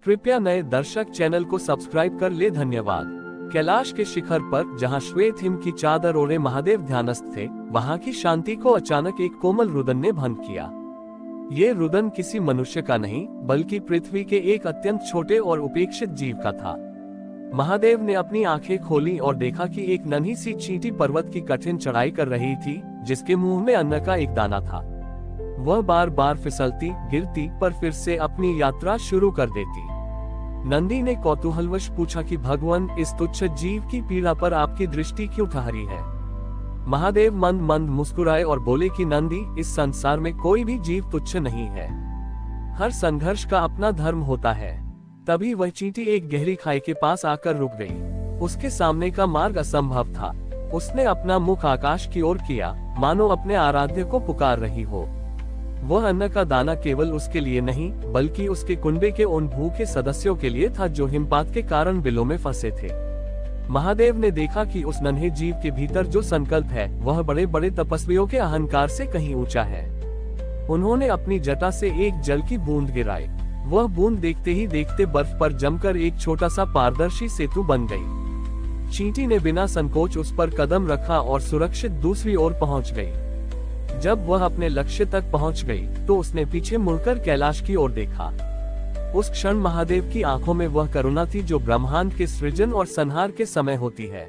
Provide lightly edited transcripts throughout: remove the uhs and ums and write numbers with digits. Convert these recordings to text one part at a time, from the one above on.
कृपया नए दर्शक चैनल को सब्सक्राइब कर ले। धन्यवाद। कैलाश के शिखर पर जहां श्वेत हिम की चादर ओढ़े महादेव ध्यानस्थ थे, वहां की शांति को अचानक एक कोमल रुदन ने भंग किया। ये रुदन किसी मनुष्य का नहीं, बल्कि पृथ्वी के एक अत्यंत छोटे और उपेक्षित जीव का था। महादेव ने अपनी आंखें खोली और देखा कि एक नन्ही सी चींटी पर्वत की कठिन चढ़ाई कर रही थी, जिसके मुंह में अन्न का एक दाना था। वह बार बार फिसलती, गिरती, पर फिर से अपनी यात्रा शुरू कर देती। नंदी ने कौतूहलवश पूछा कि भगवान, इस तुच्छ जीव की पीड़ा पर आपकी दृष्टि क्यों ठहरी है? महादेव मंद मंद मुस्कुराए और बोले कि नंदी, इस संसार में कोई भी जीव तुच्छ नहीं है। हर संघर्ष का अपना धर्म होता है। तभी वह चींटी एक गहरी खाई के पास आकर रुक गई। उसके सामने का मार्ग असंभव था। उसने अपना मुख आकाश की ओर किया, मानो अपने आराध्य को पुकार रही हो। वह अन्न का दाना केवल उसके लिए नहीं, बल्कि उसके कुनबे के उन भूखे सदस्यों के लिए था जो हिमपात के कारण बिलों में फंसे थे। महादेव ने देखा कि उस नन्हे जीव के भीतर जो संकल्प है, वह बड़े बड़े तपस्वियों के अहंकार से कहीं ऊंचा है। उन्होंने अपनी जटा से एक जल की बूंद गिराई। वह बूंद देखते ही देखते बर्फ पर जमकर एक छोटा सा पारदर्शी सेतु बन गई। चींटी ने बिना संकोच उस पर कदम रखा और सुरक्षित दूसरी ओर पहुंच गई। जब वह अपने लक्ष्य तक पहुंच गई, तो उसने पीछे मुड़कर कैलाश की ओर देखा। उस क्षण महादेव की आंखों में वह करुणा थी जो ब्रह्मांड के सृजन और संहार के समय होती है।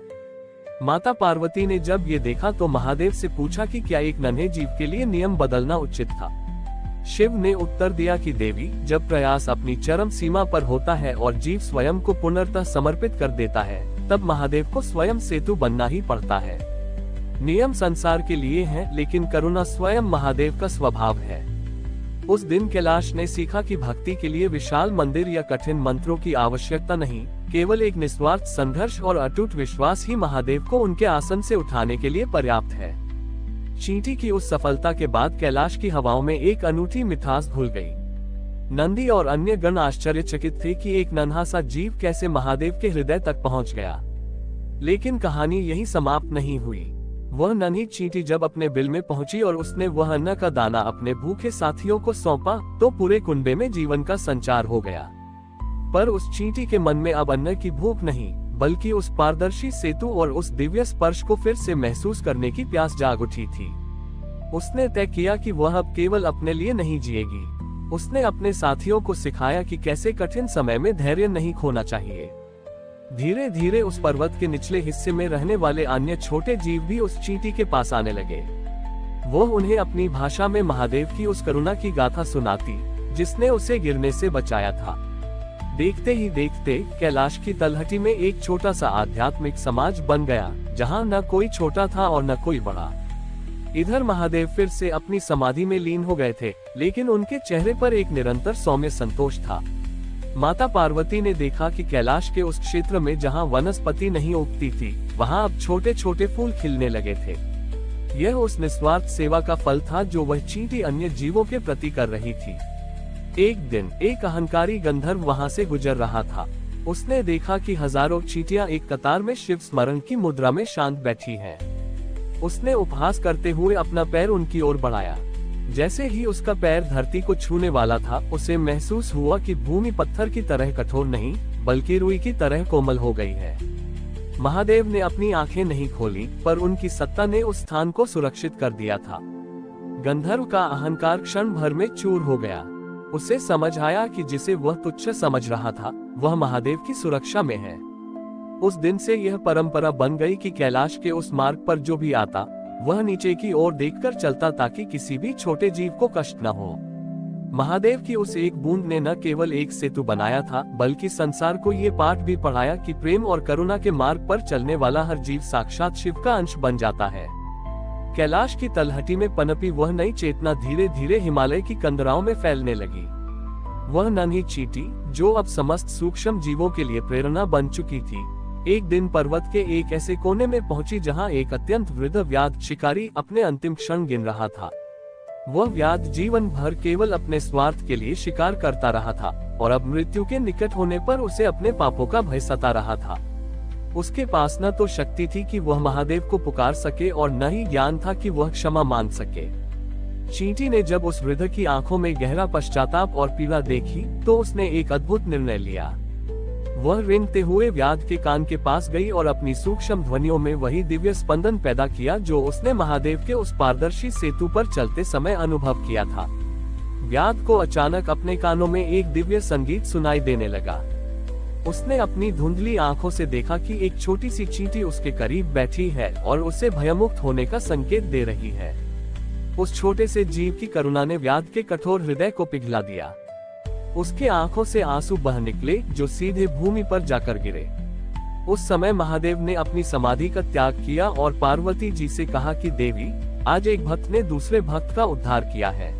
माता पार्वती ने जब ये देखा तो महादेव से पूछा कि क्या एक नन्हे जीव के लिए नियम बदलना उचित था। शिव ने उत्तर दिया कि देवी, जब प्रयास अपनी चरम सीमा पर होता है और जीव स्वयं को पुनर्तः समर्पित कर देता है, तब महादेव को स्वयं सेतु बनना ही पड़ता है। नियम संसार के लिए हैं, लेकिन करुणा स्वयं महादेव का स्वभाव है। उस दिन कैलाश ने सीखा कि भक्ति के लिए विशाल मंदिर या कठिन मंत्रों की आवश्यकता नहीं, केवल एक निस्वार्थ संघर्ष और अटूट विश्वास ही महादेव को उनके आसन से उठाने के लिए पर्याप्त है। चींटी की उस सफलता के बाद कैलाश की हवाओं में एक अनूठी मिठास घुल गई। नंदी और अन्य गण आश्चर्यचकित थे कि एक नन्हा सा जीव कैसे महादेव के हृदय तक पहुंच गया। लेकिन कहानी यही समाप्त नहीं हुई। वह नन्ही चींटी जब अपने बिल में पहुंची और उसने वह अन्न का दाना अपने भूखे साथियों को सौंपा, तो पूरे कुनबे में जीवन का संचार हो गया। पर उस चींटी के मन में अब अन्न की भूख नहीं, बल्कि उस पारदर्शी सेतु और उस दिव्य स्पर्श को फिर से महसूस करने की प्यास जाग उठी थी। उसने तय किया कि वह अब केवल अपने लिए नहीं जिएगी। उसने अपने साथियों को सिखाया कि कैसे कठिन समय में धैर्य नहीं खोना चाहिए। धीरे धीरे उस पर्वत के निचले हिस्से में रहने वाले अन्य छोटे जीव भी उस चींटी के पास आने लगे। वो उन्हें अपनी भाषा में महादेव की उस करुणा की गाथा सुनाती, जिसने उसे गिरने से बचाया था। देखते ही देखते कैलाश की तलहटी में एक छोटा सा आध्यात्मिक समाज बन गया, जहां न कोई छोटा था और न कोई बड़ा। इधर महादेव फिर से अपनी समाधि में लीन हो गए थे, लेकिन उनके चेहरे पर एक निरंतर सौम्य संतोष था। माता पार्वती ने देखा कि कैलाश के उस क्षेत्र में जहां वनस्पति नहीं उगती थी, वहां अब छोटे छोटे फूल खिलने लगे थे। यह उस निस्वार्थ सेवा का फल था जो वह चींटी अन्य जीवों के प्रति कर रही थी। एक दिन एक अहंकारी गंधर्व वहां से गुजर रहा था। उसने देखा कि हजारों चींटियां एक कतार में शिव स्मरण की मुद्रा में शांत बैठी हैं। उसने उपहास करते हुए अपना पैर उनकी ओर बढ़ाया। जैसे ही उसका पैर धरती को छूने वाला था, उसे महसूस हुआ कि भूमि पत्थर की तरह कठोर नहीं, बल्कि रुई की तरह कोमल हो गई है। महादेव ने अपनी आंखें नहीं खोली, पर उनकी सत्ता ने उस स्थान को सुरक्षित कर दिया था। गंधर्व का अहंकार क्षण भर में चूर हो गया। उसे समझ आया कि जिसे वह तुच्छ समझ रहा था, वह महादेव की सुरक्षा में है। उस दिन से यह परंपरा बन गई कि कैलाश के उस मार्ग पर जो भी आता, वह नीचे की ओर देखकर चलता, ताकि किसी भी छोटे जीव को कष्ट न हो। महादेव की उस एक बूंद ने न केवल एक सेतु बनाया था, बल्कि संसार को ये पाठ भी पढ़ाया कि प्रेम और करुणा के मार्ग पर चलने वाला हर जीव साक्षात शिव का अंश बन जाता है। कैलाश की तलहटी में पनपी वह नई चेतना धीरे धीरे हिमालय की कंदराओं में फैलने लगी। वह नन्ही चींटी, जो अब समस्त सूक्ष्म जीवों के लिए प्रेरणा बन चुकी थी, एक दिन पर्वत के एक ऐसे कोने में पहुंची जहां एक अत्यंत वृद्ध व्याध शिकारी अपने अंतिम क्षण गिन रहा था। वह व्याध जीवन भर केवल अपने स्वार्थ के लिए शिकार करता रहा था, और अब मृत्यु के निकट होने पर उसे अपने पापों का भय सता रहा था। उसके पास न तो शक्ति थी कि वह महादेव को पुकार सके, और न ही ज्ञान था कि वह क्षमा मांग सके। चींटी ने जब उस वृद्ध की आंखों में गहरा पश्चाताप और पीड़ा देखी तो उसने एक अद्भुत निर्णय लिया। वह रेंगते हुए व्याध के कान के पास गई और अपनी सूक्ष्म ध्वनियों में वही दिव्य स्पंदन पैदा किया जो उसने महादेव के उस पारदर्शी सेतु पर चलते समय अनुभव किया था। व्याध को अचानक अपने कानों में एक दिव्य संगीत सुनाई देने लगा। उसने अपनी धुंधली आंखों से देखा कि एक छोटी सी चींटी उसके करीब बैठी है और उसे भयमुक्त होने का संकेत दे रही है। उस छोटे से जीव की करुणा ने व्याध के कठोर हृदय को पिघला दिया। उसके आंखों से आंसू बह निकले जो सीधे भूमि पर जाकर गिरे। उस समय महादेव ने अपनी समाधि का त्याग किया और पार्वती जी से कहा कि देवी, आज एक भक्त ने दूसरे भक्त का उद्धार किया है।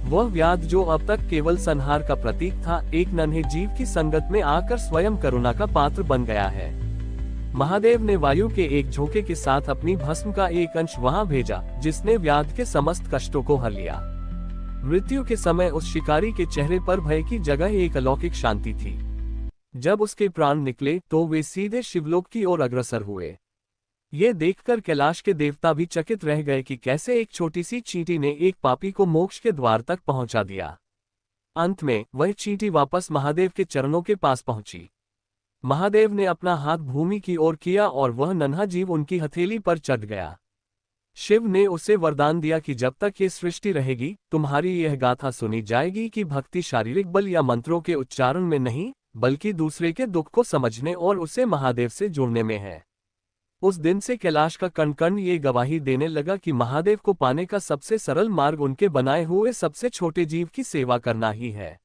वह व्याध जो अब तक केवल संहार का प्रतीक था, एक नन्हे जीव की संगत में आकर स्वयं करुणा का पात्र बन गया है। महादेव ने वायु के एक झोंके के साथ अपनी भस्म का एक अंश वहां भेजा, जिसने व्याध के समस्त कष्टों को हर लिया। मृत्यु के समय उस शिकारी के चेहरे पर भय की जगह एक अलौकिक शांति थी। जब उसके प्राण निकले तो वे सीधे शिवलोक की ओर अग्रसर हुए। ये देखकर कैलाश के देवता भी चकित रह गए कि कैसे एक छोटी सी चींटी ने एक पापी को मोक्ष के द्वार तक पहुंचा दिया। अंत में वह चींटी वापस महादेव के चरणों के पास पहुंची। महादेव ने अपना हाथ भूमि की ओर किया और वह नन्हा जीव उनकी हथेली पर चढ़ गया। शिव ने उसे वरदान दिया कि जब तक ये सृष्टि रहेगी, तुम्हारी यह गाथा सुनी जाएगी कि भक्ति शारीरिक बल या मंत्रों के उच्चारण में नहीं, बल्कि दूसरे के दुख को समझने और उसे महादेव से जोड़ने में है। उस दिन से कैलाश का कण कण ये गवाही देने लगा कि महादेव को पाने का सबसे सरल मार्ग उनके बनाए हुए सबसे छोटे जीव की सेवा करना ही है।